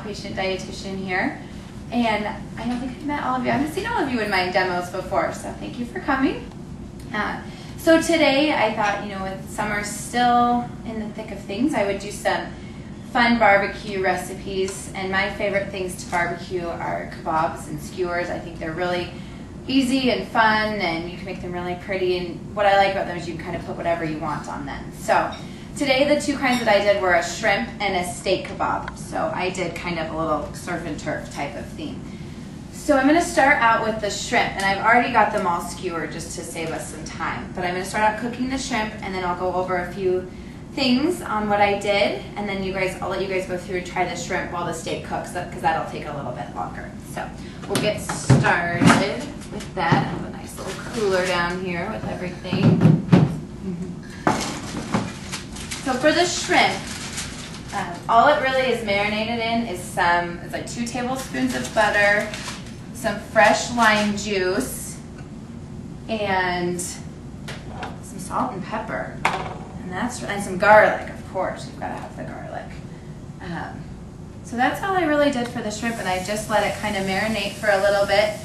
outpatient dietitian here. And I don't think I've met all of you. I haven't seen all of you in my demos before, so thank you for coming. So today I thought, with summer still in the thick of things, I would do some fun barbecue recipes. And my favorite things to barbecue are kebabs and skewers. I think they're really easy and fun, and you can make them really pretty. And what I like about them is you can kind of put whatever you want on them. So today the two kinds that I did were a shrimp and a steak kebab. So I did kind of a little surf and turf type of theme. So I'm going to start out with the shrimp, and I've already got them all skewered just to save us some time. But I'm going to start out cooking the shrimp, and then I'll go over a few things on what I did, and then I'll let you guys go through and try the shrimp while the steak cooks, because that'll take a little bit longer. So we'll get started with that. I have a nice little cooler down here with everything. So for the shrimp, all it really is marinated in is it's like 2 tablespoons of butter, some fresh lime juice, and some salt and pepper, and some garlic, of course. You've got to have the garlic. So that's all I really did for the shrimp, and I just let it kind of marinate for a little bit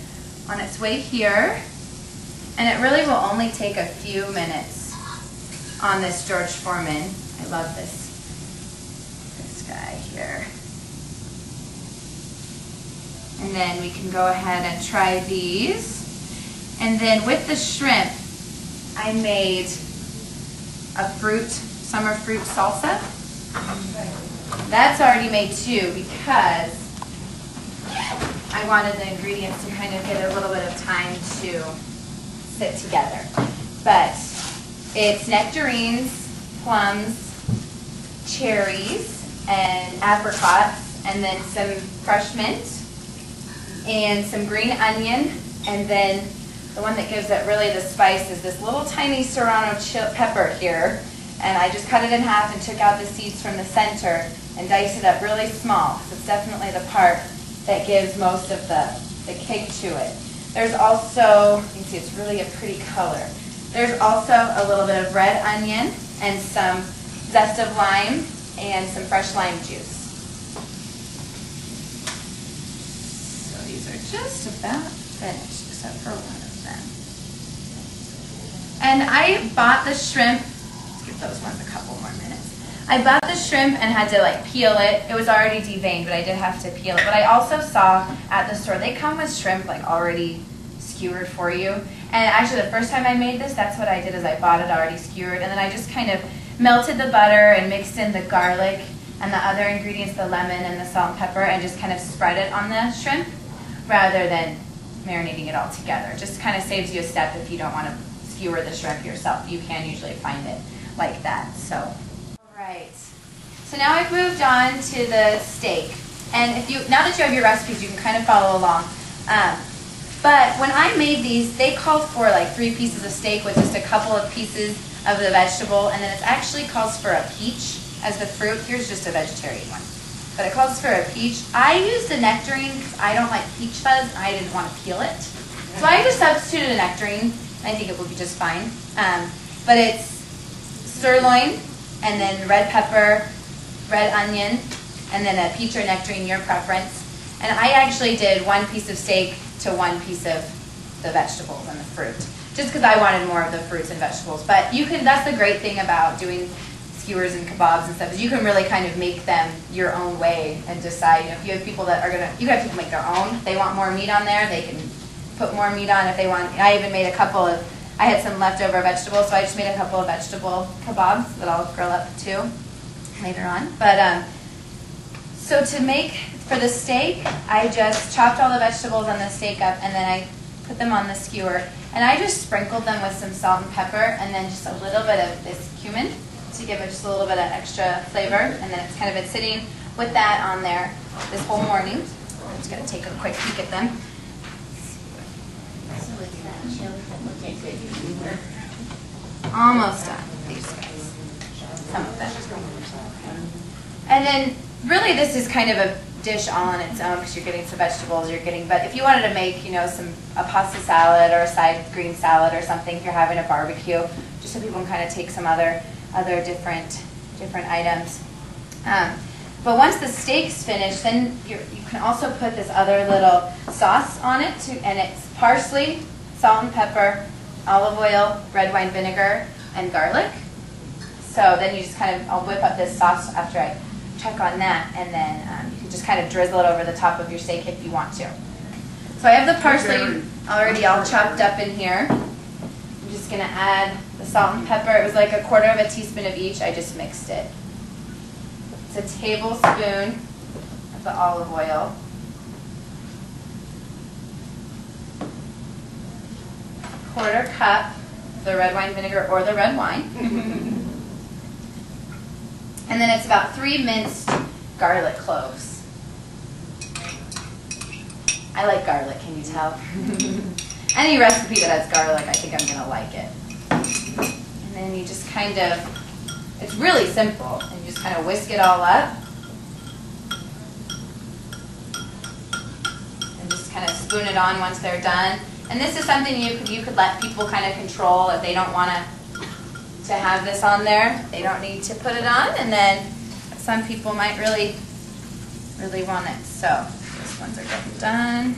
on its way here. And it really will only take a few minutes on this George Foreman. I love this guy here. And then we can go ahead and try these. And then with the shrimp, I made a summer fruit salsa. That's already made too, because I wanted the ingredients to kind of get a little bit of time to sit together. But it's nectarines, plums, cherries, and apricots, and then some fresh mint, and some green onion, and then the one that gives it really the spice is this little tiny serrano pepper here. And I just cut it in half and took out the seeds from the center and diced it up really small. So it's definitely the part that gives most of the kick to it. There's also, you can see it's really a pretty color. There's also a little bit of red onion and some zest of lime and some fresh lime juice. So these are just about finished, except for one of them. And I bought the shrimp. Let's give those ones a couple more minutes. I bought the shrimp and had to peel it. It was already deveined, but I did have to peel it. But I also saw at the store, they come with shrimp already skewered for you. And actually the first time I made this, that's what I did, is I bought it already skewered. And then I just kind of melted the butter and mixed in the garlic and the other ingredients, the lemon and the salt and pepper, and just kind of spread it on the shrimp rather than marinating it all together. It just kind of saves you a step if you don't want to skewer the shrimp yourself. You can usually find it like that. So, all right. So now I've moved on to the steak. And now that you have your recipes, you can kind of follow along. But when I made these, they called for 3 pieces of steak with just a couple of pieces of the vegetable, and then it actually calls for a peach as the fruit. Here's just a vegetarian one. But it calls for a peach. I used a nectarine because I don't like peach fuzz. I didn't want to peel it. So I just substituted a nectarine. I think it will be just fine. But it's sirloin, and then red pepper, red onion, and then a peach or nectarine, your preference. And I actually did 1 piece of steak to 1 piece of the vegetables and the fruit, just because I wanted more of the fruits and vegetables. But that's the great thing about doing skewers and kebabs and stuff, is you can really kind of make them your own way and decide. If you have people that you have people make their own. If they want more meat on there, they can put more meat on if they want. I even made I had some leftover vegetables, so I just made a couple of vegetable kebabs that I'll grill up too later on. But so for the steak, I just chopped all the vegetables on the steak up, and then I put them on the skewer, and I just sprinkled them with some salt and pepper, and then just a little bit of this cumin to give it just a little bit of extra flavor. And then it's kind of been sitting with that on there this whole morning. I'm just going to take a quick peek at them. Almost done, these guys. Some of them. And then really this is kind of a dish all on its own, because you're getting some vegetables, but if you wanted to make, a pasta salad or a side green salad or something, if you're having a barbecue, just so people can kind of take some other different items. But once the steak's finished, then you can also put this other little sauce on it, and it's parsley, salt and pepper, olive oil, red wine vinegar, and garlic. So then you just kind of, I'll whip up this sauce after I check on that, and then you can just kind of drizzle it over the top of your steak if you want to. So I have the parsley already all chopped up in here. I'm just going to add the salt and pepper. It was like 1/4 teaspoon of each. I just mixed it. It's a tablespoon of the olive oil. 1/4 cup of the red wine vinegar or the red wine. And then it's about 3 minced garlic cloves. I like garlic, can you tell? Any recipe that has garlic, I think I'm going to like it. And then you just kind of, it's really simple, and you just kind of whisk it all up. And just kind of spoon it on once they're done. And this is something you could let people kind of control if they don't want to have this on there. They don't need to put it on, and then some people might really want it. So these ones are getting done.